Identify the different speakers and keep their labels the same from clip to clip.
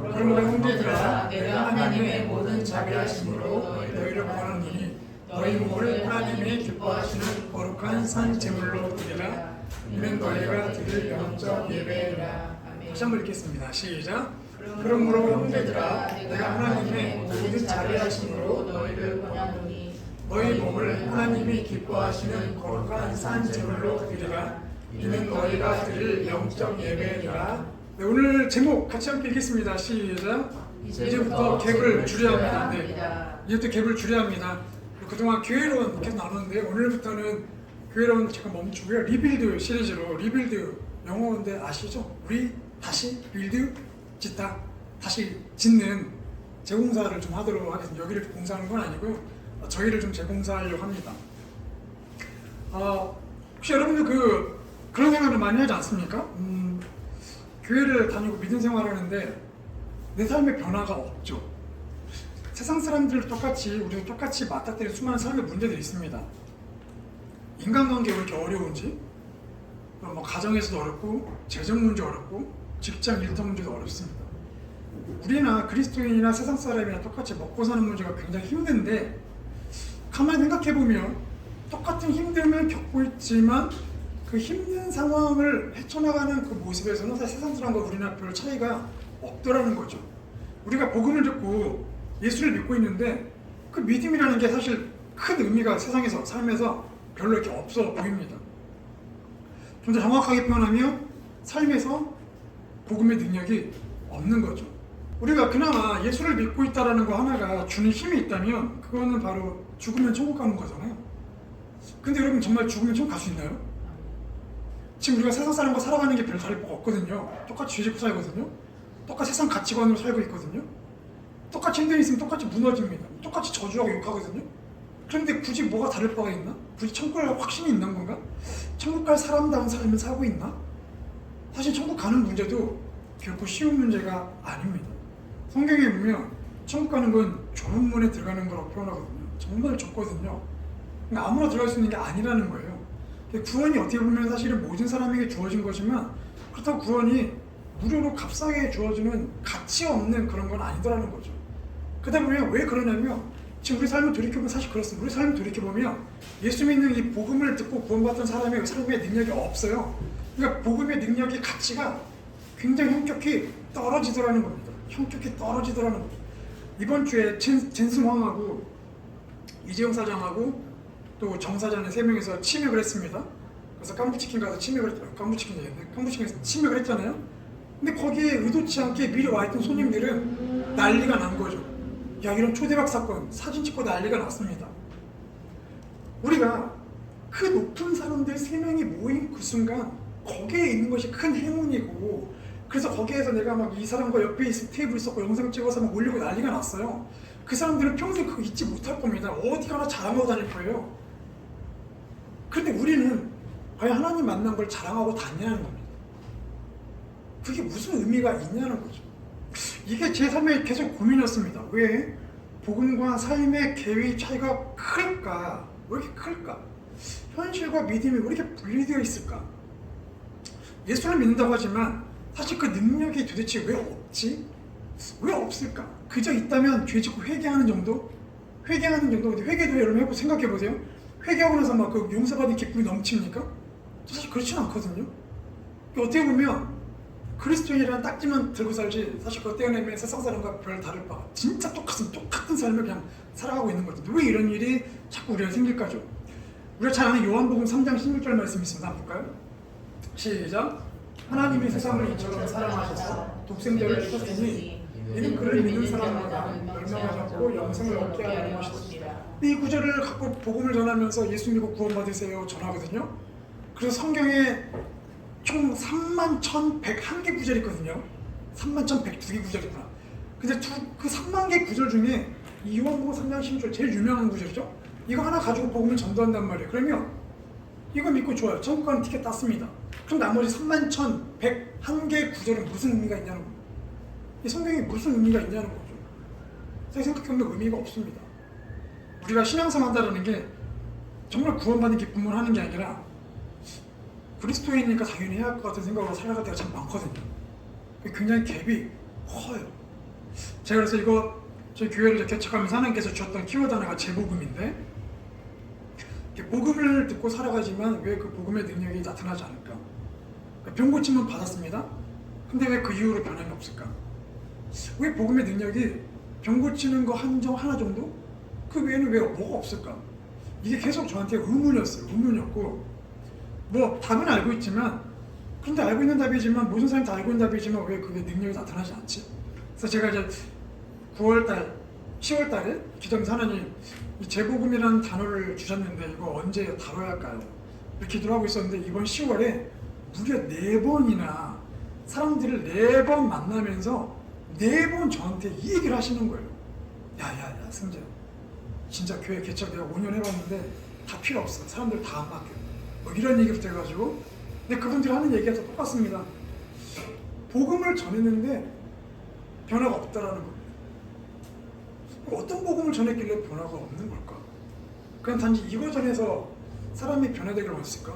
Speaker 1: 그러므로 형제들아, 내가 하나님의 모든 자비하심으로 너희를 권하노니 너희 몸을 하나님이 기뻐하시는 거룩한 산 제물로 드리라. 이는 너희가 드릴 영적 예배이라. 다시 한번 읽겠습니다. 시작. 그러므로 형제들아, 내가 하나님의 모든 자비하심으로 너희를 권하노니 너희 몸을 하나님이 기뻐하시는 거룩한 산 제물로 드리라. 이는 너희가 드릴 영적 예배이라. 네, 오늘 제목 같이 함께 읽겠습니다. 시작. 이제부터 갭을 줄여야 합니다. 네, 이제부터 갭을 줄여야 합니다. 그동안 교회론 계속 나눴는데 오늘부터는 교회론 잠깐 멈추고요. 리빌드 시리즈로, 리빌드 영어인데 아시죠? 다시 빌드, 짓다, 다시 짓는 재공사를 좀 하도록 하겠습니다. 여기를 공사하는 건 아니고요. 저희를 좀 재공사하려고 합니다. 혹시 여러분들 그런 생각을 많이 하지 않습니까? 교회를 다니고 믿음 생활을 하는데 내 삶의 변화가 없죠. 세상 사람들 똑같이, 우리도 똑같이 맞닥뜨리는 수많은 삶의 문제들이 있습니다. 인간관계 왜 이렇게 어려운지, 뭐 가정에서도 어렵고, 재정 문제 어렵고, 직장 일터 문제도 어렵습니다. 우리나 그리스도인이나 세상 사람이나 똑같이 먹고 사는 문제가 굉장히 힘든데, 가만히 생각해보면 똑같은 힘듦을 겪고 있지만 그 힘든 상황을 헤쳐나가는 그 모습에서는 사실 세상 사람과 우리나 별 차이가 없더라는 거죠. 우리가 복음을 듣고 예수를 믿고 있는데 그 믿음이라는 게 사실 큰 의미가 세상에서, 삶에서 별로 이렇게 없어 보입니다. 좀 더 정확하게 표현하면 삶에서 복음의 능력이 없는 거죠. 우리가 그나마 예수를 믿고 있다는 거 하나가 주는 힘이 있다면 그거는 바로 죽으면 천국 가는 거잖아요. 근데 여러분 정말 죽으면 천국 갈 수 있나요? 지금 우리가 세상 사람과 살아가는 게 별 다를 바가 없거든요. 똑같이 죄 짓고 살거든요. 똑같이 세상 가치관으로 살고 있거든요. 똑같이 힘든 일 있으면 똑같이 무너집니다. 똑같이 저주하고 욕하거든요. 그런데 굳이 뭐가 다를 바가 있나? 굳이 천국 갈 확신이 있는 건가? 천국 갈 사람다운 삶을 살고 있나? 사실 천국 가는 문제도 결코 쉬운 문제가 아닙니다. 성경에 보면 천국 가는 건 좁은 문에 들어가는 거라고 표현하거든요. 정말 좁거든요. 그러니까 아무나 들어갈 수 있는 게 아니라는 거예요. 구원이 어떻게 보면 사실은 모든 사람에게 주어진 거지만 그렇다고 구원이 무료로 값싸게 주어지는 가치 없는 그런 건 아니더라는 거죠. 그러다 보면 왜 그러냐면 지금 우리 삶을 돌이켜보면 사실 그렇습니다. 우리 삶을 돌이켜보면 예수 믿는 이 복음을 듣고 구원받던 사람의 삶의 능력이 없어요. 그러니까 복음의 능력의 가치가 굉장히 현격히 떨어지더라는 겁니다. 현격히 떨어지더라는 거죠. 이번 주에 젠슨 황하고 이재용 사장하고 또 정 사장의 3명이서 침입을 했습니다. 그래서 깐부치킨 가서 침입을 했더라고요. 깐부치킨에서 침입을 했잖아요. 근데 거기에 의도치 않게 미리 와있던 손님들은 난리가 난 거죠. 야, 이런 초대박 사건, 사진 찍고 난리가 났습니다. 우리가 그 높은 사람들 3명이 모인 그 순간 거기에 있는 것이 큰 행운이고, 그래서 거기에서 내가 막 이 사람과 옆에 있을 테이블 있었고 영상 찍어서 막 올리고 난리가 났어요. 그 사람들은 평생 그거 잊지 못할 겁니다. 어디 가나 자랑하고 다닐 거예요. 그런데 우리는 과연 하나님 만난 걸 자랑하고 다니냐는 겁니다. 그게 무슨 의미가 있냐는 거죠. 이게 제 삶에 계속 고민이었습니다. 왜 복음과 삶의 갭의 차이가 클까? 왜 이렇게 클까? 현실과 믿음이 왜 이렇게 분리되어 있을까? 예수를 믿는다고 하지만 사실 그 능력이 도대체 왜 없지? 왜 없을까? 그저 있다면 죄 짓고 회개하는 정도? 회개하는 정도. 근데 회개도 여러분 생각해보세요. 회개하고 나서 막 그 용서받은 기쁨이 넘칩니까? 사실 그렇진 않거든요. 어떻게 보면 그리스도인이라는 딱지만 들고 살지 사실 그거 떼어내면 세상 사람과 별 다를 바 진짜 똑같은 삶을 그냥 살아가고 있는 거죠. 왜 이런 일이 자꾸 우리가 생길까죠? 우리가 잘 아는 요한복음 3장 16절 말씀이 있습니다. 한번 볼까요? 시작. 하나님이 세상을 이처럼 사랑하셔서 독생자를 주셨으니 이는 그를 믿는 사람마다 멸망하지 않고 영생을 얻게 하는 것이다. 이 구절을 갖고 복음을 전하면서 예수 믿고 구원받으세요 전하거든요. 그래서 성경에 총 31,101개 구절이 있거든요. 31,102개 구절이구나. 근데 그 3만 개 구절 중에 이 요한복음 3장 16절 제일 유명한 구절이죠. 이거 하나 가지고 복음을 전도한단 말이에요. 그러면 이거 믿고 좋아요. 천국 가는 티켓 땄습니다. 그럼 나머지 31,101개 구절은 무슨 의미가 있냐는 겁니다. 이 성경이 무슨 의미가 있냐는 거죠. 생각해보면 의미가 없습니다. 우리가 신앙생활 한다는 게 정말 구원받는 기쁨을 하는 게 아니라 그리스도인이니까 당연히 해야 할 것 같은 생각으로 살아갈 때가 참 많거든요. 굉장히 갭이 커요. 제가 그래서 이거 저희 교회를 개척하면서 하나님께서 주셨던 키워드 하나가 재복음인데, 복음을 듣고 살아가지만 왜 그 복음의 능력이 나타나지 않을까? 병 고침은 받았습니다. 근데 왜 그 이후로 변함이 없을까? 왜 복음의 능력이 병 고치는 거 하나 정도? 그 외에는 왜 뭐가 없을까? 이게 계속 저한테 의문이었어요. 의문이었고, 뭐 답은 알고 있지만, 그런데 알고 있는 답이지만, 모든 사람이 다 알고 있는 답이지만 왜 그게 능력이 나타나지 않지? 그래서 제가 이제 9월달, 10월달에 기도하면서 하나님, 이 재복음이라는 단어를 주셨는데 이거 언제 다뤄야 할까요? 이렇게 기도를 하고 있었는데, 이번 10월에 무려 4번이나 사람들을 4번 만나면서 4번 저한테 이 얘기를 하시는 거예요. 야야야 승재, 진짜 교회 개척 내가 5년 해봤는데 다 필요 없어. 사람들 다 안 맡겨. 뭐 이런 얘기를 돼가지고, 근데 그분들이 하는 얘기가 다 똑같습니다. 복음을 전했는데 변화가 없다라는 겁니다. 어떤 복음을 전했길래 변화가 없는 걸까? 그냥 단지 이거 전해서 사람이 변화되기를 원했을까?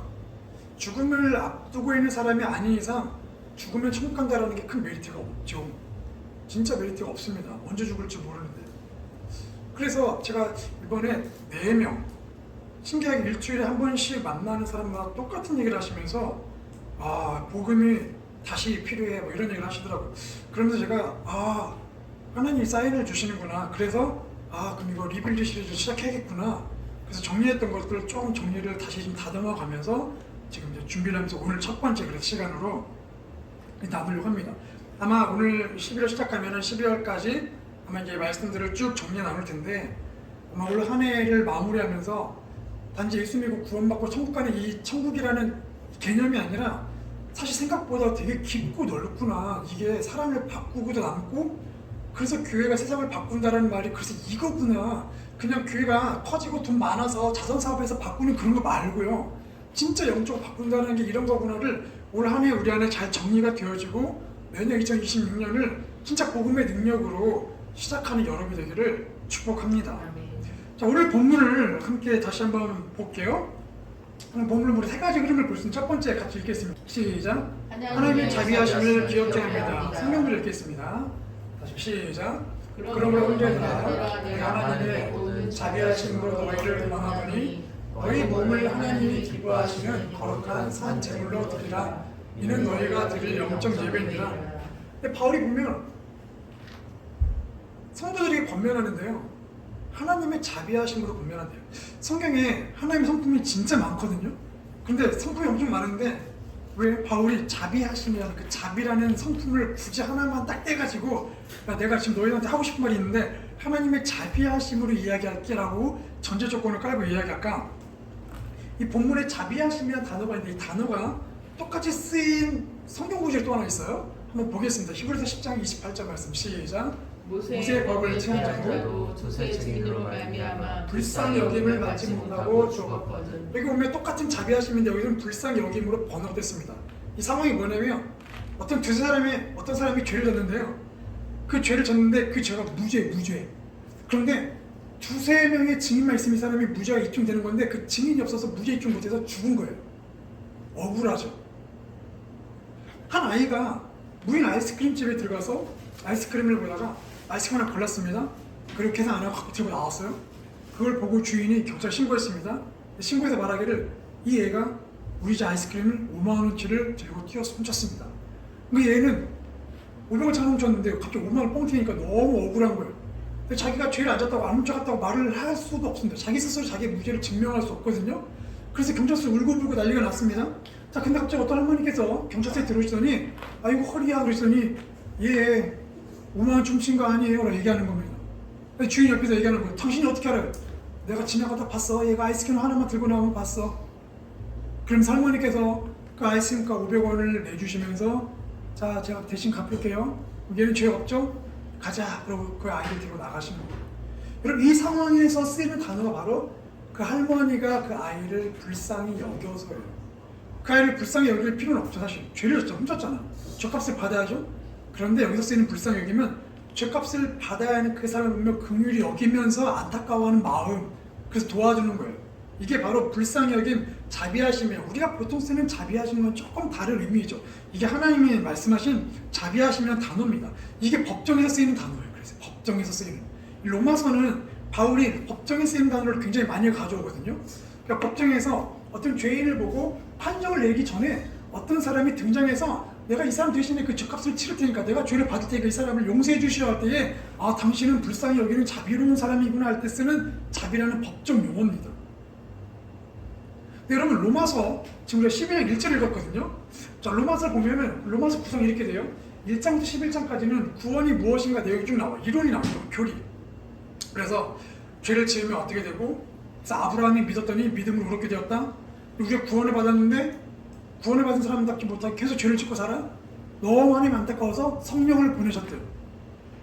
Speaker 1: 죽음을 앞두고 있는 사람이 아닌 이상 죽으면 천국 간다라는 게 큰 메리트가 없죠. 진짜 메리트가 없습니다. 언제 죽을지 모르는데. 그래서 제가 이번에 4명 신기하게 일주일에 한 번씩 만나는 사람마다 똑같은 얘기를 하시면서, 아 복음이 다시 필요해 뭐 이런 얘기를 하시더라고요. 그러면서 제가 하나님이 사인을 주시는구나. 그래서 그럼 이거 리빌드 시리즈 시작해야겠구나. 그래서 정리했던 것들을 좀 정리를 다시 좀 다듬어 가면서 지금 이제 준비를 하면서 오늘 첫 번째 그래서 시간으로 나누려고 합니다. 아마 오늘 11월 시작하면 12월까지 아마 이제 말씀들을 쭉 정리해 나눌 텐데, 아마 올 한 해를 마무리하면서 단지 예수 믿고 구원받고 천국 가는 이 천국이라는 개념이 아니라 사실 생각보다 되게 깊고 넓구나. 이게 사람을 바꾸고도 남고, 그래서 교회가 세상을 바꾼다는 말이 그래서 이거구나. 그냥 교회가 커지고 돈 많아서 자선 사업에서 바꾸는 그런 거 말고요. 진짜 영적으로 바꾼다는 게 이런 거구나를 올 한 해 우리 안에 잘 정리가 되어지고 내년 2026년을 진짜 복음의 능력으로 시작하는 여러분이 되기를 축복합니다. 자, 오늘 본문을 함께 다시 한번 볼게요. 본문을 우리 3가지 흐름을 볼 수 있는 첫 번째 같이 읽겠습니다. 시작. 하나님의 자비하심을 기억해야 합니다. 성경을 읽겠습니다. 다시 시작. 그러므로 형제들아, 내가 하나님의 모든 자비하심으로 너희를 원하노니 너희 몸을 하나님이 기뻐하시는 거룩한 산 제물로 드리라. 이는 너희가 드릴 영적 예배니라. 근데 바울이 보면 성도들이 권면하는데요, 하나님의 자비하심으로 권면한대요. 성경에 하나님의 성품이 진짜 많거든요. 근데 성품이 엄청 많은데 왜 바울이 자비하심이라는 그 자비라는 성품을 굳이 하나만 딱 떼가지고, 내가 지금 너희한테 하고 싶은 말이 있는데 하나님의 자비하심으로 이야기할게 라고 전제 조건을 깔고 이야기할까? 이 본문에 자비하심이라는 단어가 있는데 이 단어가 똑같이 쓰인 성경 구절이 또 하나 있어요. 한번 보겠습니다. 히브리서 10장 28절 말씀 시작. 모세의 법을 취한 자도
Speaker 2: 조세 증인으로 말미암아
Speaker 1: 불쌍히 여김을 받지 못하고 죽었거든. 여기 보면 똑같은 자비하심인데 여기는 불쌍히 여김으로 번역됐습니다. 이 상황이 뭐냐면 어떤 사람이 죄를 졌는데요. 그 죄를 졌는데 그 죄가 무죄. 그런데 2-3명의 증인만 있으면 이 사람이 무죄가 입증되는 건데 그 증인이 없어서 무죄 입증 못해서 죽은 거예요. 억울하죠. 한 아이가 무인 아이스크림 집에 들어가서 아이스크림을 보다가 아이스크림 하나 골랐습니다. 그리고 계산 안 하고 갖고 들고 나왔어요. 그걸 보고 주인이 경찰에 신고했습니다. 신고해서 말하기를 이 애가 우리 집 아이스크림을 5만원어치를 들고 뛰어서 훔쳤습니다. 그 얘는 500원 잘 훔쳤는데 갑자기 5만원 뻥 튀니까 너무 억울한 거예요. 근데 자기가 죄를 안 졌다고 안 훔쳐갔다고 말을 할 수도 없습니다. 자기 스스로 자기의 무죄를 증명할 수 없거든요. 그래서 경찰서에 울고불고 난리가 났습니다. 자, 근데 갑자기 어떤 할머니께서 경찰서에 들어오시더니 아이고 허리야 그러시더니 얘 5만원 훔친 거 아니에요? 라고 얘기하는 겁니다. 주인 옆에서 얘기하는 거예요. 당신이 어떻게 알아요? 내가 지나가다 봤어. 얘가 아이스크림 하나만 들고 나오면 봤어. 그럼 할머니께서 그 아이스크림값 500원을 내주시면서 자, 제가 대신 갚을게요. 얘는 죄 없죠? 가자. 그러고 그 아이를 들고 나가시는 거예요. 여러분, 이 상황에서 쓰이는 단어가 바로 그 할머니가 그 아이를 불쌍히 여겨서예요. 그 아이를 불쌍히 여길 필요는 없죠. 사실 죄를 졌죠. 훔쳤잖아. 죄값을 받아야죠. 그런데 여기서 쓰이는 불쌍히 여기면 죄값을 받아야 하는 그 사람을 보면 긍휼히 여기면서 안타까워하는 마음, 그래서 도와주는 거예요. 이게 바로 불쌍히 여김, 자비하심이에요. 우리가 보통 쓰는 자비하심은 조금 다른 의미죠. 이게 하나님이 말씀하신 자비하심이라는 단어입니다. 이게 법정에서 쓰이는 단어예요. 그래서 법정에서 쓰이는. 이 로마서는 바울이 법정에 쓰이는 단어를 굉장히 많이 가져오거든요. 그러니까 법정에서 어떤 죄인을 보고 판정을 내기 전에 어떤 사람이 등장해서 내가 이 사람 대신에 그 죗값을 치를 테니까 내가 죄를 받을 테니까 이 사람을 용서해 주시오 할 때에 아 당신은 불쌍히 여기는 자비로운 사람이구나 할 때 쓰는 자비라는 법정 용어입니다. 네, 여러분 로마서 지금 우리가 12장 1절 읽었거든요. 자 로마서 보면은 로마서 구성이 이렇게 돼요. 1장부터 11장까지는 구원이 무엇인가 내용이 쭉 나와. 이론이 나와요. 교리. 그래서 죄를 지으면 어떻게 되고 그래서 아브라함이 믿었더니 믿음으로 의롭게 되었다. 우리가 구원을 받았는데 구원을 받은 사람답지 못하게 계속 죄를 짓고 살아. 너무 하나님 안타까워서 성령을 보내셨대요.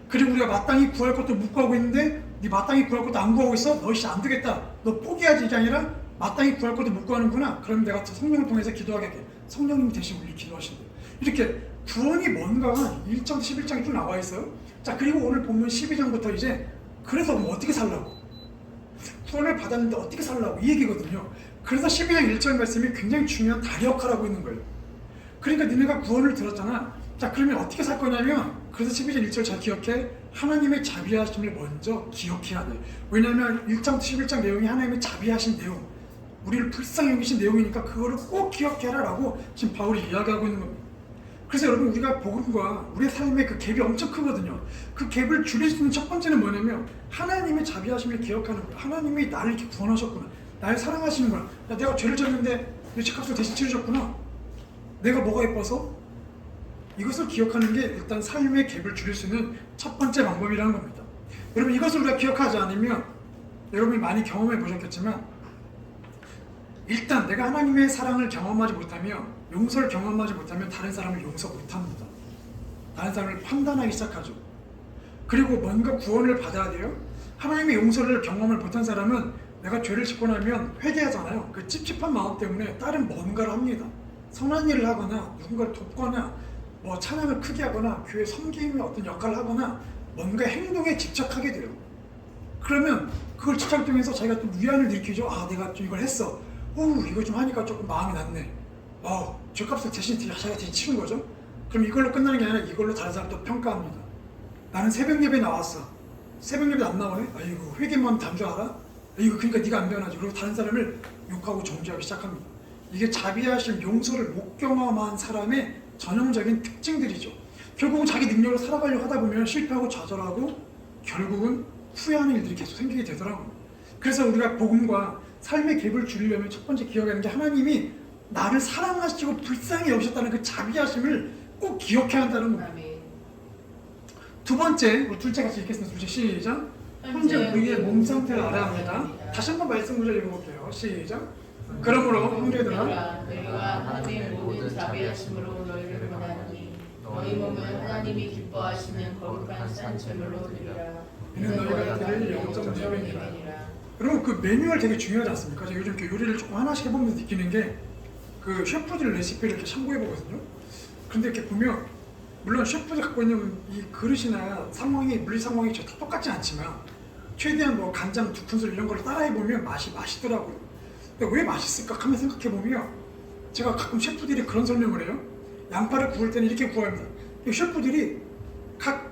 Speaker 1: 그리고 우리가 마땅히 구할 것도 못 구하고 있는데 네 마땅히 구할 것도 안 구하고 있어? 너 안 되겠다. 너 포기하지 이게 아니라 마땅히 구할 것도 못 구하는구나. 그럼 내가 성령을 통해서 기도하게 할게. 성령님이 대신 우리 기도하신대요. 이렇게 구원이 뭔가가 1장 11장에 쭉 나와 있어요. 자 그리고 오늘 본문 12장부터 이제 그래서 뭐 어떻게 살라고 구원을 받았는데 어떻게 살라고 이 얘기거든요. 그래서 12장 1절 말씀이 굉장히 중요한 다리 역할을 하고 있는 거예요. 그러니까 니네가 구원을 들었잖아. 자 그러면 어떻게 살 거냐면 그래서 12장 1절 잘 기억해. 하나님의 자비하심을 먼저 기억해야 돼. 왜냐하면 1장 11장 내용이 하나님의 자비하신 내용, 우리를 불쌍히 여기신 내용이니까 그거를 꼭 기억해라 라고 지금 바울이 이야기하고 있는 겁니다. 그래서 여러분 우리가 복음과 우리의 삶의 그 갭이 엄청 크거든요. 그 갭을 줄일 수 있는 첫 번째는 뭐냐면 하나님의 자비하심을 기억하는 거예요. 하나님이 나를 이렇게 구원하셨구나. 날 사랑하시는구나. 야, 내가 죄를 졌는데 내 죄값을 대신 치르셨구나. 내가 뭐가 예뻐서? 이것을 기억하는 게 일단 삶의 갭을 줄일 수 있는 첫 번째 방법이라는 겁니다. 여러분 이것을 우리가 기억하지 않으면 여러분이 많이 경험해 보셨겠지만 일단 내가 하나님의 사랑을 경험하지 못하면 용서를 경험하지 못하면 다른 사람을 용서 못합니다. 다른 사람을 판단하기 시작하죠. 그리고 뭔가 구원을 받아야 돼요. 하나님의 용서를 경험을 못한 사람은 내가 죄를 짓고 나면 회개하잖아요. 그 찝찝한 마음 때문에 다른 뭔가를 합니다. 선한 일을 하거나 누군가를 돕거나 뭐 찬양을 크게 하거나 교회 섬김의 어떤 역할을 하거나 뭔가 행동에 집착하게 돼요. 그러면 그걸 집착 통해서 자기가 또 위안을 일으키죠. 아 내가 좀 이걸 했어. 이거 좀 하니까 조금 마음이 낫네. 죄값을 자기가 대신 치는 거죠. 그럼 이걸로 끝나는 게 아니라 이걸로 다른 사람도 평가합니다. 나는 새벽 예배 나왔어. 새벽 예배 안 나오네? 아이고 회개만 단조하라? 이거 그러니까 네가 안 변하지. 그리고 다른 사람을 욕하고 정죄하기 시작합니다. 이게 자비하심, 용서를 못 경험한 사람의 전형적인 특징들이죠. 결국은 자기 능력으로 살아가려고 하다 보면 실패하고 좌절하고 결국은 후회하는 일들이 계속 생기게 되더라고요. 그래서 우리가 복음과 삶의 갭을 줄이려면 첫 번째 기억해야 하는 게 하나님이 나를 사랑하시고 불쌍히 여기셨다는 그 자비하심을 꼭 기억해야 한다는 겁니다. 두 번째, 우리 둘째 같이 읽겠습니다. 둘째 시작. 현재 우리의 몸 상태를 알아야 합니다. 다시 한번 말씀 구절 읽어볼게요. 시작. 그러므로 형제들아
Speaker 2: 너희가 하나님의 모든 자비하심으로 너희를 원하니 너희 몸은 하나님이 기뻐하시는 거룩한 산채물로 드리라.
Speaker 1: 이는 너희가 드릴 영적 예배니라. 여러분 그 매뉴얼 되게 중요하지 않습니까? 제가 요즘 이렇게 요리를 조금 하나씩 해보면서 느끼는 게 그 셰프들 레시피를 이렇게 참고해보거든요. 근데 이렇게 보면 물론 셰프들이 갖고 있는 이 그릇이나 상황이 물리 상황이 다 똑같지 않지만 최대한 뭐 간장 2큰술 이런 걸 따라해보면 맛이 맛있더라고요. 근데 왜 맛있을까 하면 생각해보면 제가 가끔 셰프들이 그런 설명을 해요. 양파를 구울 때는 이렇게 구워야 합니다. 셰프들이 각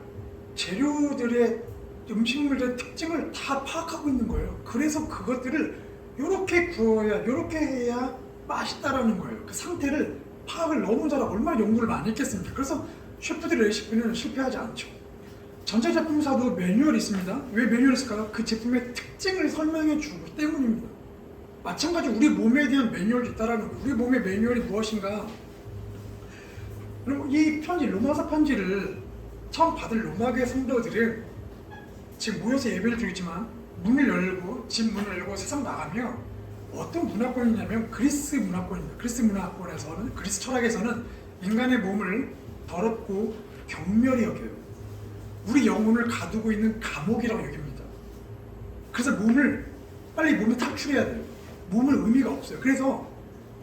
Speaker 1: 재료들의 음식물들의 특징을 다 파악하고 있는 거예요. 그래서 그것들을 이렇게 구워야 이렇게 해야 맛있다라는 거예요. 그 상태를 파악을 너무 잘하고 얼마나 연구를 많이 했겠습니까? 그래서 셰프들의 레시피는 실패하지 않죠. 전자제품사도 매뉴얼이 있습니다. 왜 매뉴얼이 있을까요? 그 제품의 특징을 설명해 주기 때문입니다. 마찬가지로 우리 몸에 대한 매뉴얼이 있다라는 거예요. 우리 몸의 매뉴얼이 무엇인가? 그럼 이 편지, 로마서 편지를 처음 받은 로마교회 성도들은 지금 모여서 예배를 드리지만 문을 열고 집 문을 열고 세상 나가면 어떤 문화권이냐면 그리스 문화권입니다. 그리스 문화권에서는 그리스 철학에서는 인간의 몸을 더럽고 경멸히 여겨요. 우리 영혼을 가두고 있는 감옥이라고 여깁니다. 그래서 빨리 몸을 탈출해야 돼요. 몸은 의미가 없어요. 그래서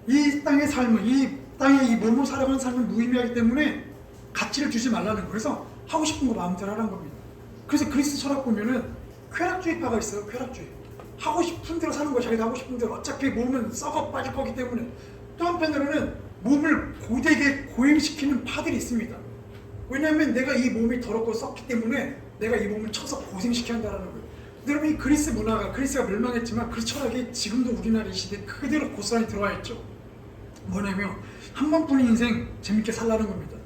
Speaker 1: 이 땅의 삶은 이 땅에 이 몸을 살아가는 삶은 무의미하기 때문에 가치를 주지 말라는 거예요. 그래서 하고 싶은 거 마음대로 하라는 겁니다. 그래서 그리스 철학 보면은 쾌락주의파가 있어요. 쾌락주의. 하고 싶은 대로 사는 거예요. 자기가 하고 싶은 대로. 어차피 몸은 썩어 빠질 거기 때문에. 또 한편으로는 몸을 고되게 고행시키는 파들이 있습니다. 왜냐하면 내가 이 몸이 더럽고 썩기 때문에 내가 이 몸을 쳐서 고생시켜야 한다는 거예요. 근데 여러분 이 그리스 문화가 그리스가 멸망했지만 그 철학이 지금도 우리나라 이 시대에 그대로 고스란히 들어와 있죠. 뭐냐면 한 번뿐인 인생 재밌게 살라는 겁니다.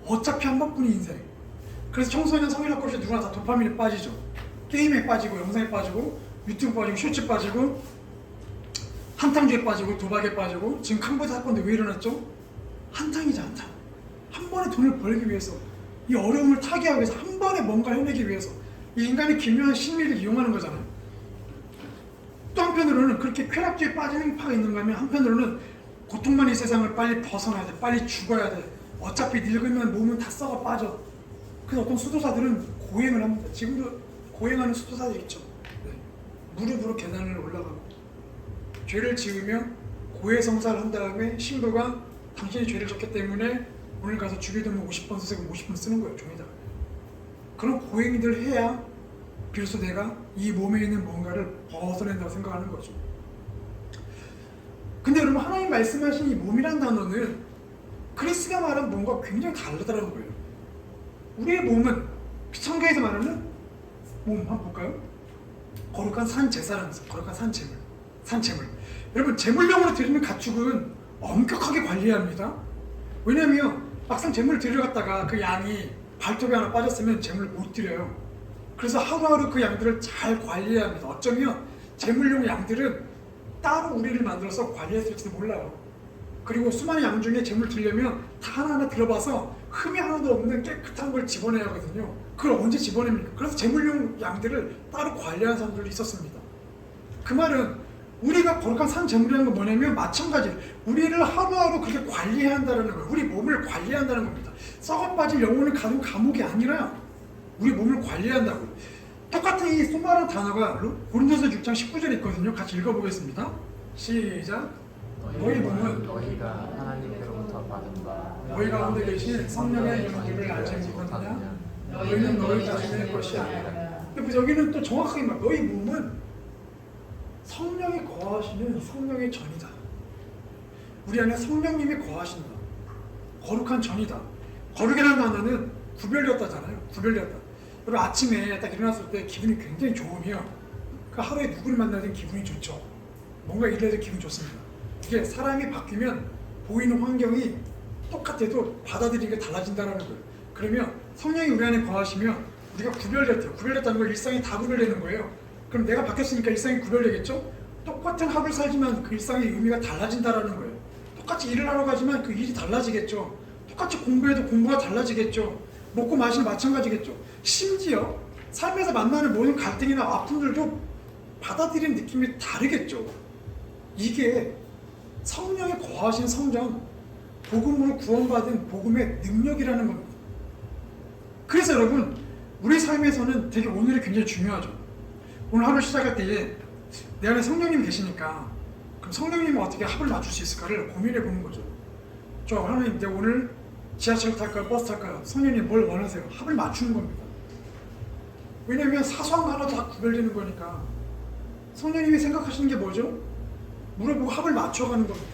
Speaker 1: 어차피 한 번뿐인 인생. 그래서 청소년 성인학교 때 누구나 다 도파민에 빠지죠. 게임에 빠지고 영상에 빠지고 유튜브 빠지고 쇼츠 빠지고 한탕주에 빠지고 도박에 빠지고 지금 캄보디아 사건도 왜 일어났죠? 한탕이지 한탕. 한 번에 돈을 벌기 위해서 이 어려움을 타개하기 위해서 한 번에 뭔가 해내기 위해서 이 인간의 기묘한 심리를 이용하는 거잖아요. 또 한편으로는 그렇게 쾌락주에 빠진 행파가 있는가 하면 한편으로는 고통만의 세상을 빨리 벗어나야 돼. 빨리 죽어야 돼. 어차피 늙으면 몸은 다 썩어 빠져. 그래서 어떤 수도사들은 고행을 합니다. 지금도 고행하는 수도사들 있죠. 네. 무릎으로 계단을 올라가고 죄를 지으면 고해성사를 한 다음에 신부가 당신이 죄를 졌기 때문에 오늘 가서 주기도문 50번 쓰고 50번 쓰는 거예요. 종이다. 그런 고행들을 해야 비로소 내가 이 몸에 있는 뭔가를 벗어낸다고 생각하는 거죠. 근데 여러분 하나님 말씀하신 이 몸이란 단어는 그리스가 말한 몸과 굉장히 다르다는 거예요. 우리의 몸은 성경에서 말하는 몸 한번 볼까요? 거룩한 산 제사라면서 거룩한 산 제물. 산 제물. 여러분 제물용으로 드리는 가축은 엄격하게 관리해야 합니다. 왜냐하면 막상 제물을 드리러 갔다가 그 양이 발톱이 하나 빠졌으면 제물을 못 드려요. 그래서 하루하루 그 양들을 잘 관리해야 합니다. 어쩌면 제물용 양들은 따로 우리를 만들어서 관리했을지도 몰라요. 그리고 수많은 양 중에 제물 드리려면 다 하나하나 들어봐서 흠이 하나도 없는 깨끗한 걸 집어내야 하거든요. 그걸 언제 집어냅니까? 그래서 제물용 양들을 따로 관리하는 사람들도 있었습니다. 그 말은 우리가 거룩한 산 제물이라는 건 뭐냐면 마찬가지 우리를 하루하루 그렇게 관리해야 한다는 거예요. 우리 몸을 관리해야 한다는 겁니다. 썩어 빠진 영혼을 가두고 감옥이 아니라 우리 몸을 관리해야 한다고. 똑같은 이 소마라는 단어가 고린도서 6장 19절에 있거든요. 같이 읽어보겠습니다. 시작. 너희 몸은
Speaker 3: 너희가 하나님께로부터 받은 바
Speaker 1: 너희 가운데 계신 성령의 영향을 알지 못하느냐? 너희는 너희 자신의 것이 아니라. 근데 여기는 또 정확하게 말 너희 몸은 성령이 거하시는 성령의 전이다. 우리 안에 성령님이 거하신다. 거룩한 전이다. 거룩이라는 단어는 구별되었다잖아요. 구별되었다. 여러분 아침에 딱 일어났을 때 기분이 굉장히 좋으면 그 하루에 누구를 만나든 기분이 좋죠. 뭔가 일해도 기분이 좋습니다. 이게 사람이 바뀌면 보이는 환경이 똑같아도 받아들이는 게 달라진다는 거예요. 그러면 성령이 우리 안에 거하시면 우리가 구별됐대요. 구별됐다는 건 일상이 다 구별되는 거예요. 그럼 내가 바뀌었으니까 일상이 구별되겠죠? 똑같은 하루를 살지만 그 일상의 의미가 달라진다는 거예요. 똑같이 일을 하러 가지만 그 일이 달라지겠죠. 똑같이 공부해도 공부가 달라지겠죠. 먹고 마시는 마찬가지겠죠. 심지어 삶에서 만나는 모든 갈등이나 아픔들도 받아들이는 느낌이 다르겠죠. 이게 성령에 거하신 성전, 복음으로 구원받은 복음의 능력이라는 겁니다. 그래서 여러분 우리 삶에서는 되게 오늘이 굉장히 중요하죠. 오늘 하루 시작할 때에 내 안에 성령님이 계시니까 그럼 성령님은 어떻게 합을 맞출 수 있을까를 고민해 보는 거죠. 저 하나님 내가 오늘 지하철 탈까요? 버스 탈까요? 성령님 뭘 원하세요? 합을 맞추는 겁니다. 왜냐하면 사소한 거 하나도 다 구별되는 거니까. 성령님이 생각하시는 게 뭐죠? 물어보고 합을 맞춰가는 겁니다.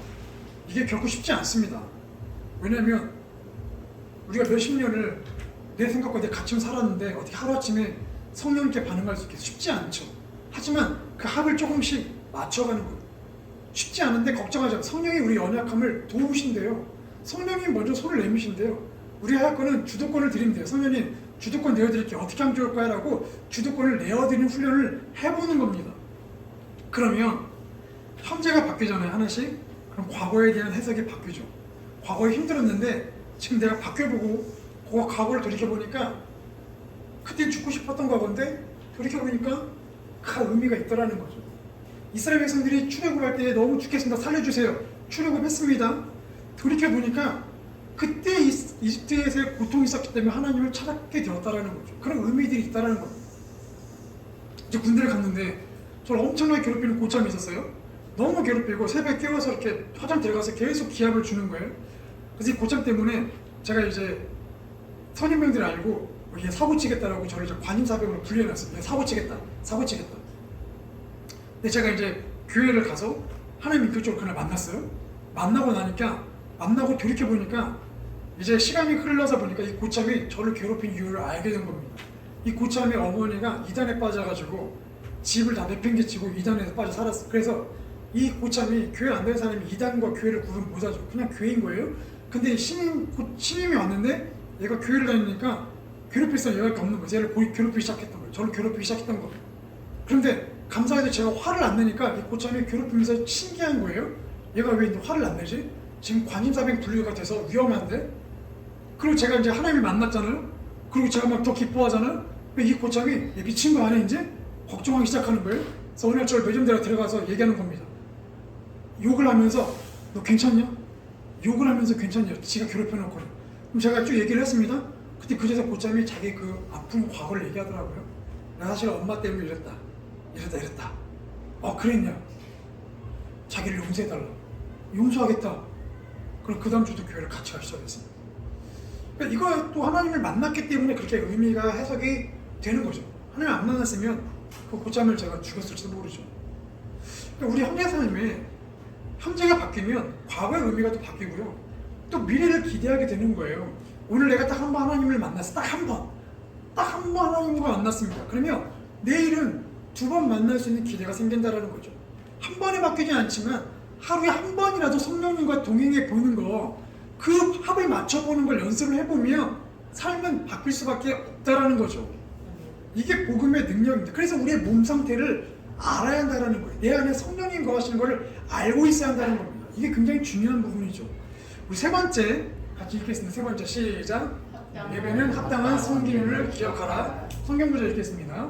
Speaker 1: 이게 결코 쉽지 않습니다. 왜냐하면 우리가 몇십 년을 내 생각과 내 가치로 살았는데 어떻게 하루아침에 성령님께 반응할 수 있게 쉽지 않죠. 하지만 그 합을 조금씩 맞춰가는 거예요. 쉽지 않은데 걱정하지 마세요. 성령이 우리 연약함을 도우신대요. 성령님 먼저 손을 내미신대요. 우리 할 거는 주도권을 드리면 돼요. 성령님 주도권 내어드릴게요. 어떻게 하면 좋을까요? 라고 주도권을 내어드리는 훈련을 해보는 겁니다. 그러면 현재가 바뀌잖아요. 하나씩. 그럼 과거에 대한 해석이 바뀌죠. 과거에 힘들었는데 지금 내가 바뀌어보고 그 과거를 돌이켜보니까 그때 죽고 싶었던 과거인데 돌이켜보니까 그 의미가 있더라는 거죠. 이스라엘 백성들이 출애굽할 때 너무 죽겠습니다. 살려주세요. 출애굽했습니다. 돌이켜보니까 그때 이집트에서의 고통이 있었기 때문에 하나님을 찾게 되었다는 거죠. 그런 의미들이 있다는 겁니다. 이제 군대를 갔는데 저를 엄청나게 괴롭히는 고참이 있었어요. 너무 괴롭히고 새벽에 깨워서 이렇게 화장 들어가서 계속 기합을 주는 거예요. 그래서 이 고참 때문에 제가 이제 선임병들이 알고 얘 사고치겠다라고 저를 이제 관임사병으로 분류해놨어요. 얘 사고치겠다. 근데 제가 이제 교회를 가서 하나님 그쪽을 그날 만났어요. 만나고 돌이켜보니까 이제 시간이 흘러서 보니까 이 고참이 저를 괴롭힌 이유를 알게 된 겁니다. 이 고참의 어머니가 이단에 빠져가지고 집을 다 내팽개치고 이단에서 빠져 살았어. 그래서 이 고참이 교회 안 되는 사람이 이단과 교회를 구분 못하죠. 그냥 교회인 거예요. 근데 신임이 왔는데 얘가 교회를 다니니까 괴롭힐 사람 얘가 없는 거예요. 얘를 괴롭히기 시작했던 거예요. 저를 괴롭히기 시작했던 거예요. 그런데 감사하게도 제가 화를 안 내니까 이 고참이 괴롭히면서 신기한 거예요. 얘가 왜 화를 안 내지? 지금 관심사병 분류가 돼서 위험한데? 그리고 제가 이제 하나님을 만났잖아요. 그리고 제가 막 더 기뻐하잖아요. 이 고참이 미친 거 아니야 이제? 걱정하기 시작하는 거예요. 그래서 어느 날 저를 매점대로 들어가서 얘기하는 겁니다. 욕을 하면서 너 괜찮냐? 욕을 하면서 괜찮냐? 지가 괴롭혀놓고. 그럼 제가 쭉 얘기를 했습니다. 그때 그제서 고참이 자기 그 아픈 과거를 얘기하더라고요. 나 사실 엄마 때문에 이랬다. 그랬냐? 자기를 용서해달라. 용서하겠다. 그럼 그 다음 주도 교회를 같이 가기 시작했습니다. 그러니까 이거 또 하나님을 만났기 때문에 그렇게 의미가 해석이 되는 거죠. 하나님 안 만났으면 그 고참을 제가 죽였을지도 모르죠. 그러니까 우리 형제 삶에 형제가 바뀌면 과거의 의미가 또 바뀌고요. 또 미래를 기대하게 되는 거예요. 오늘 내가 딱 한 번 하나님을 만났어. 딱 한 번 하나님과 만났습니다. 그러면 내일은 2번 만날 수 있는 기대가 생긴다라는 거죠. 한 번에 바뀌지 않지만 하루에 한 번이라도 성령님과 동행해 보는 거, 그 합을 맞춰보는 걸 연습을 해보면 삶은 바뀔 수밖에 없다라는 거죠. 이게 복음의 능력입니다. 그래서 우리의 몸 상태를 알아야 한다는 거예요. 내 안에 성령님 거하시는 것을 알고 있어야 한다는 겁니다. 이게 굉장히 중요한 부분이죠. 우리 세 번째 같이 읽겠습니다. 세 번째 시작. 예배는 합당한 성기를 기억하라. 성경 구절 읽겠습니다.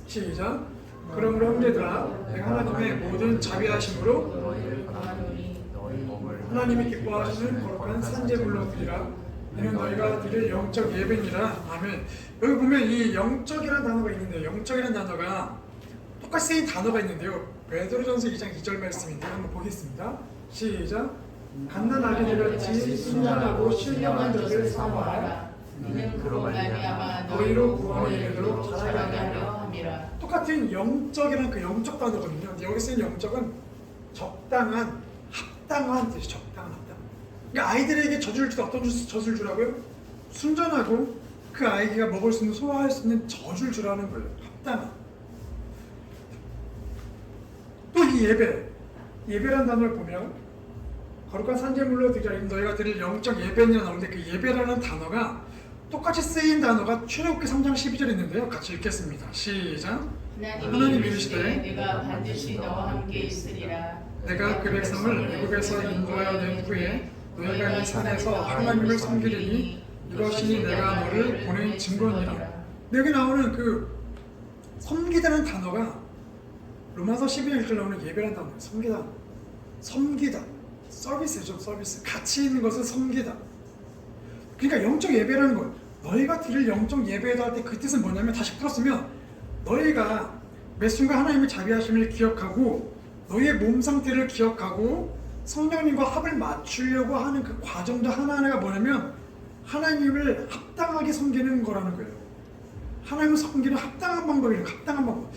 Speaker 1: 시작. 그러므로 형제들아, 내가 하나님의 모든 자비하심으로
Speaker 2: 너희를 강하노니
Speaker 3: 너희 몸을
Speaker 1: 하나님이 기뻐하시는 거룩한 산제물로 드리라. 이는 너희가 드릴 영적 예배니라. 아멘. 여기 보면 이 영적이라는 단어가 있는데요. 영적이라는 단어가 똑같이 쓰인 단어가 있는데요. 베드로전서 2장 2절 말씀인데 한번 보겠습니다. 시작. 갓난아기들 같이 순전하고 신령한 것을 사모하라.
Speaker 2: 이는 그로 말미암아
Speaker 1: 너희로 구원에 이르도록
Speaker 2: 자라게 하려 함이라.
Speaker 1: 똑같은 영적이라는 그 영적 단어거든요. 근데 여기 쓰인 영적은 적당한, 합당한 뜻이 적당한, 합당. 그러니까 아이들에게 젖을 줄 때 어떤 젖을 주라고요? 순전하고 그 아이가 먹을 수 있는, 소화할 수 있는 젖을 주라는 거예요. 합당한. 또 이 예배라는 단어를 보면 거룩한 산제물로 드리라. 너희가 드릴 영적 예배니라 나오는데 그 예배라는 단어가 똑같이 쓰인 단어가 출애굽기 3장 12절에 있는데요. 같이 읽겠습니다. 시작.
Speaker 2: 하나님이 이르시되 내가 반드시 너와 함께 있으리라.
Speaker 1: 내가 그 백성을 애굽에서 인도하여 낸 후에 너희가 이 산에서 하나님을 섬기리니 이것이 내가 너를 보낸 증거니라. 여기 나오는 그 섬기다는 단어가 로마서 12장 1절 나오는 예배라는 단어예요. 섬기다. 서비스죠. 서비스. 가치 있는 것을 섬기다. 그러니까 영적 예배라는 것, 너희가 드릴 영적 예배다 할 때 그 뜻은 뭐냐면, 다시 풀었으면 너희가 매 순간 하나님의 자비하심을 기억하고 너희의 몸 상태를 기억하고 성령님과 합을 맞추려고 하는 그 과정도 하나하나가 뭐냐면 하나님을 합당하게 섬기는 거라는 거예요. 하나님을 섬기는 합당한 방법이에요. 합당한 방법.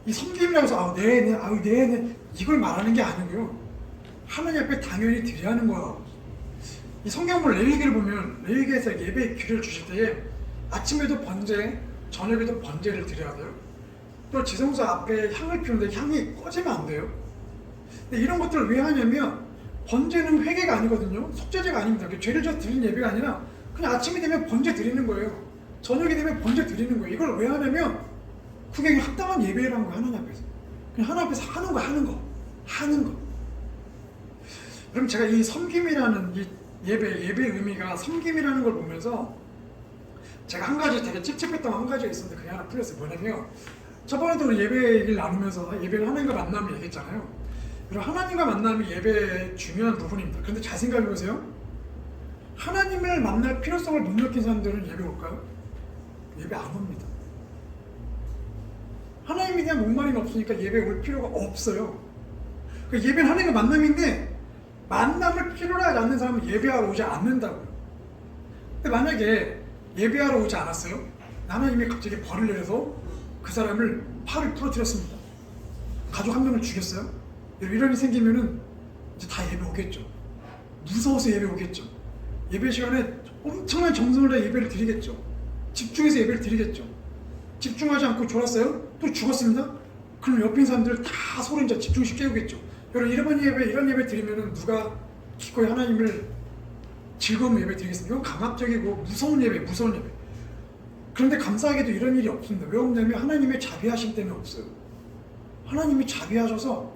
Speaker 1: 이 섬김이라고 해서 네네 이걸 말하는 게 아니고요. 하나님 앞에 당연히 드려야 하는 거야. 이 성경물 레위기를 보면 레위기에서 예배 기를 주실 때에 아침에도 번제, 저녁에도 번제를 드려야 돼요. 또 지성소 앞에 향을 피우는데 향이 꺼지면 안 돼요. 근데 이런 것들을 왜 하냐면 번제는 회개가 아니거든요. 속죄제가 아닙니다. 죄를 져 드리는 예배가 아니라 그냥 아침이 되면 번제 드리는 거예요. 저녁이 되면 번제 드리는 거예요. 이걸 왜 하냐면 그게 합당한 예배라는 거예요. 하나님 앞에서. 그냥 하나님 앞에서 하는 거. 그럼 제가 이 섬김이라는 이 예배의 의미가 섬김이라는 걸 보면서 제가 한 가지 되게 찝찝했던 한 가지가 있었는데 그게 하나 풀렸어요. 뭐냐면 저번에도 우리 예배 얘기를 나누면서 예배는 하나님과 만남을 얘기했잖아요. 그리고 하나님과 만남이 예배의 중요한 부분입니다. 그런데 잘 생각해보세요. 하나님을 만날 필요성을 못 느낀 사람들은 예배 올까요? 예배 안 옵니다. 하나님에 대한 목마름이 없으니까 예배 올 필요가 없어요. 그러니까 예배는 하나님과 만남인데 만남을 필요로 하지 않는 사람은 예배하러 오지 않는다고요. 근데 만약에 예배하러 오지 않았어요? 하나님이 갑자기 벌을 내려서 그 사람을 팔을 부러뜨렸습니다. 가족 한 명을 죽였어요? 이런 일이 생기면은 이제 다 예배 오겠죠. 무서워서 예배 오겠죠. 예배 시간에 엄청난 정성을 다해 예배를 드리겠죠. 집중해서 예배를 드리겠죠. 집중하지 않고 졸았어요? 또 죽었습니다. 그럼 옆에 있는 사람들 다 소리 이제 집중식 깨우겠죠. 여러분 이런 예배 드리면은 누가 기꺼이 하나님을 즐거운 예배 드리겠습니까? 이건 강압적이고 무서운 예배. 그런데 감사하게도 이런 일이 없습니다. 왜 없냐면 하나님의 자비하심 때문에 없어요. 하나님이 자비하셔서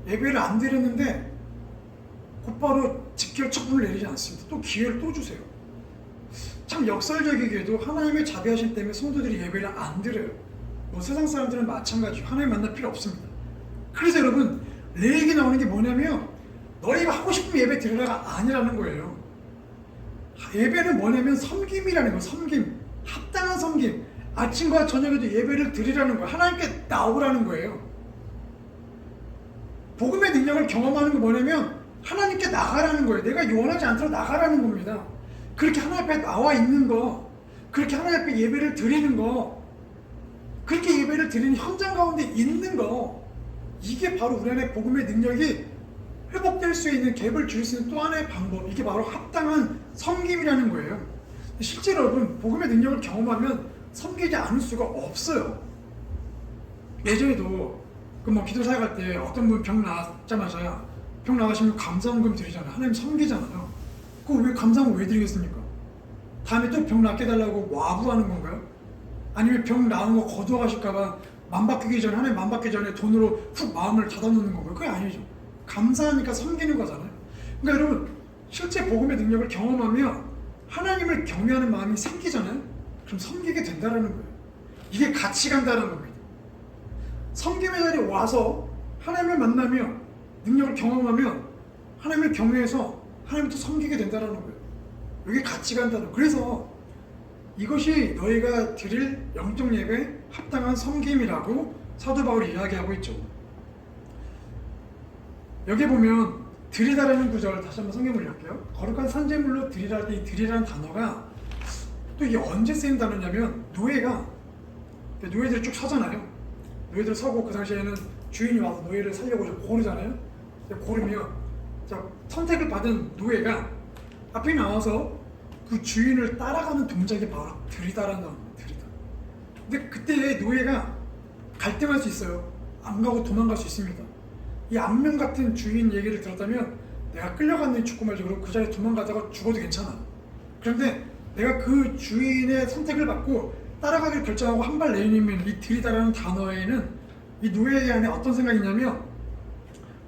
Speaker 1: 예배를 안 드렸는데 곧바로 직결 처분을 내리지 않습니다. 또 기회를 또 주세요. 참 역설적이게도 하나님의 자비하심 때문에 성도들이 예배를 안 드려요. 뭐 세상 사람들은 마찬가지예요. 하나님 만날 필요 없습니다. 그래서 여러분 내 얘기 나오는 게 뭐냐면 너희가 하고 싶은 예배 드리라가 아니라는 거예요. 예배는 뭐냐면 섬김이라는 거예요. 섬김, 합당한 섬김. 아침과 저녁에도 예배를 드리라는 거예요. 하나님께 나오라는 거예요. 복음의 능력을 경험하는 게 뭐냐면 하나님께 나가라는 거예요. 내가 원하지 않도록 나가라는 겁니다. 그렇게 하나님 앞에 나와 있는 거, 그렇게 하나님 앞에 예배를 드리는 거, 그렇게 예배를 드리는 현장 가운데 있는 거, 이게 바로 우리 안에 복음의 능력이 회복될 수 있는, 갭을 줄 수 있는 또 하나의 방법, 이게 바로 합당한 섬김이라는 거예요. 실제로 여러분 복음의 능력을 경험하면 섬기지 않을 수가 없어요. 예전에도 그 기도 사역할 때 어떤 분 병 나았자마자 병 나가시면 감사원금 드리잖아요. 하나님 섬기잖아요. 그거 왜 감사원금 왜 드리겠습니까? 다음에 또 병 낫게 달라고 와부하는 건가요? 아니면 병 나은 거 거두어 가실까봐 하나님 맘 받기 전에 돈으로 훅 마음을 닫아놓는 건가요? 그게 아니죠. 감사하니까 섬기는 거잖아요. 그러니까 여러분 실제 복음의 능력을 경험하면 하나님을 경외하는 마음이 생기잖아요. 그럼 섬기게 된다는 거예요. 이게 같이 간다는 겁니다. 섬김의 자리에 와서 하나님을 만나며 능력을 경험하면 하나님을 경외해서 하나님을 또 섬기게 된다는 거예요. 이게 같이 간다는 거예요. 그래서 이것이 너희가 드릴 영적 예배 합당한 섬김이라고 사도 바울이 이야기하고 있죠. 여기 보면 드리다라는 구절 다시 한번 성경을 읽을게요. 거룩한 산재물로 드리라 할 때 이 드리라는 단어가 또 이게 언제 쓰인 단어냐면 노예들이 쭉 서잖아요. 노예들 서고 그 당시에는 주인이 와서 노예를 살려고 고르잖아요. 고르면 선택을 받은 노예가 앞에 나와서 그 주인을 따라가는 동작이 바로 들이다라는 단어입니다. 들이다. 근데 그때 노예가 갈등할 수 있어요. 안 가고 도망갈 수 있습니다. 이 악명 같은 주인 얘기를 들었다면 내가 끌려갔는지 죽고 말지 그러고 그 자리에 도망가다가 죽어도 괜찮아. 그런데 내가 그 주인의 선택을 받고 따라가기를 결정하고 한 발 내밀면 이 들이다라는 단어에는 이 노예 안에 어떤 생각이 있냐면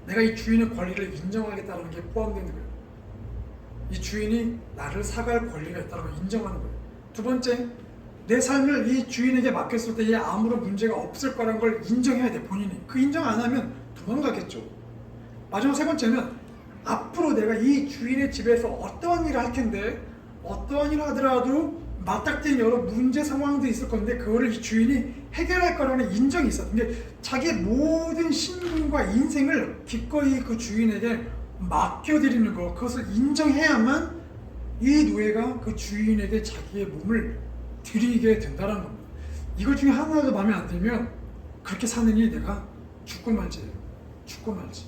Speaker 1: 내가 이 주인의 권리를 인정하겠다는 게 포함되는 거예요. 이 주인이 나를 사갈 권리가 있다는 걸 인정하는 거예요. 두 번째, 내 삶을 이 주인에게 맡겼을 때 아무런 문제가 없을 거라는 걸 인정해야 돼, 본인이. 그 인정 안 하면 도망가겠죠. 마지막 세 번째는 앞으로 내가 이 주인의 집에서 어떠한 일을 할 텐데 어떠한 일을 하더라도 맞닥뜨린 여러 문제 상황들이 있을 건데 그거를 이 주인이 해결할 거라는 인정이 있어. 근데 자기의 모든 신분과 인생을 기꺼이 그 주인에게 맡겨드리는 거, 그것을 인정해야만 이 노예가 그 주인에게 자기의 몸을 드리게 된다는 겁니다. 이것 중에 하나라도 마음에 안 들면 그렇게 사느니 내가 죽고 말지예요. 죽고 말지.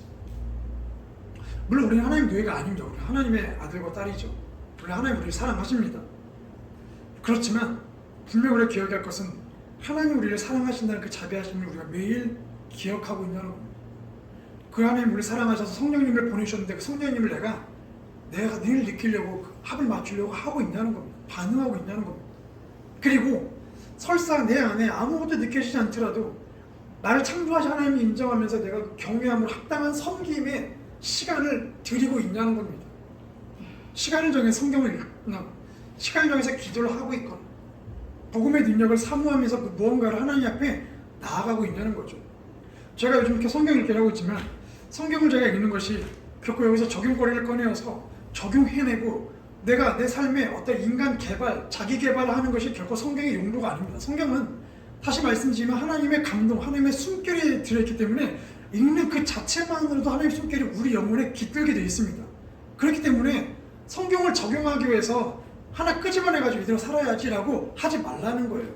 Speaker 1: 물론 우리는 하나님 노예가 아닙니다. 우리 하나님의 아들과 딸이죠. 우리 하나님 우리를 사랑하십니다. 그렇지만 분명 우리가 기억할 것은 하나님 우리를 사랑하신다는 그 자비하심을 우리가 매일 기억하고 있냐는 겁니다. 그 하나님 우리를 사랑하셔서 성령님을 보내주셨는데 그 성령님을 내가 늘 느끼려고 합을 맞추려고 하고 있냐는 겁니다. 반응하고 있냐는 겁니다. 그리고 설사 내 안에 아무것도 느껴지지 않더라도 나를 창조하신 하나님을 인정하면서 내가 경외함을 합당한 섬김에 시간을 드리고 있냐는 겁니다. 시간을 정해 성경을 읽거나 시간을 정해서 기도를 하고 있거나 복음의 능력을 사모하면서 그 무언가를 하나님 앞에 나아가고 있냐는 거죠. 제가 요즘 이렇게 성경 읽기를 하고 있지만 성경을 제가 읽는 것이 결코 여기서 적용거리를 꺼내어서 적용해내고 내가 내 삶에 어떤 인간 개발, 자기 개발을 하는 것이 결코 성경의 용도가 아닙니다. 성경은 다시 말씀드리면 하나님의 감동, 하나님의 숨결이 들어있기 때문에 읽는 그 자체만으로도 하나님의 숨결이 우리 영혼에 깃들게 되어 있습니다. 그렇기 때문에 성경을 적용하기 위해서 하나 끄집어내가지고 이대로 살아야지라고 하지 말라는 거예요.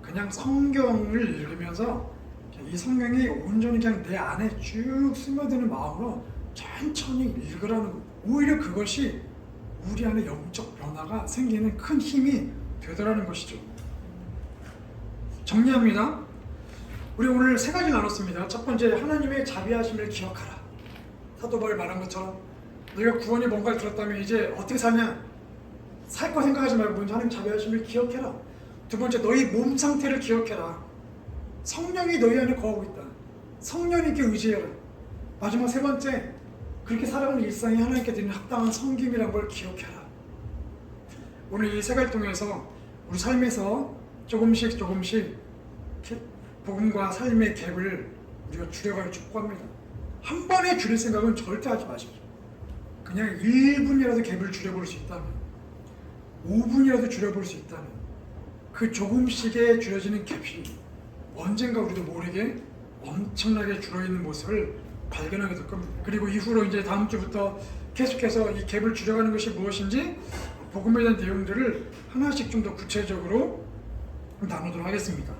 Speaker 1: 그냥 성경을 읽으면서 이 성경이 온전히 그냥 내 안에 쭉 스며드는 마음으로 천천히 읽으라는 거예요. 오히려 그것이 우리 안에 영적 변화가 생기는 큰 힘이 되더라는 것이죠. 정리합니다. 우리 오늘 세 가지 나눴습니다. 첫 번째, 하나님의 자비하심을 기억하라. 사도 바울이 말한 것처럼 너희가 구원이 뭔가를 들었다면 이제 어떻게 사냐? 살 거 생각하지 말고 먼저 하나님 자비하심을 기억해라. 두 번째, 너희 몸 상태를 기억해라. 성령이 너희 안에 거하고 있다. 성령님께 의지해라. 마지막 세 번째, 그렇게 살아가는 일상이 하나님께 드리는 합당한 섬김이라는 걸 기억해라. 오늘 이 세 가지 통해서 우리 삶에서 조금씩 복음과 삶의 갭을 우리가 줄여가길 축복합니다. 한 번에 줄일 생각은 절대 하지 마십시오. 그냥 1분이라도 갭을 줄여볼 수 있다면, 5분이라도 줄여볼 수 있다면 그 조금씩의 줄여지는 갭이 언젠가 우리도 모르게 엄청나게 줄어있는 모습을 발견하게 될 겁니다. 그리고 이후로 이제 다음 주부터 계속해서 이 갭을 줄여가는 것이 무엇인지 복음에 대한 내용들을 하나씩 좀 더 구체적으로 나누도록 하겠습니다.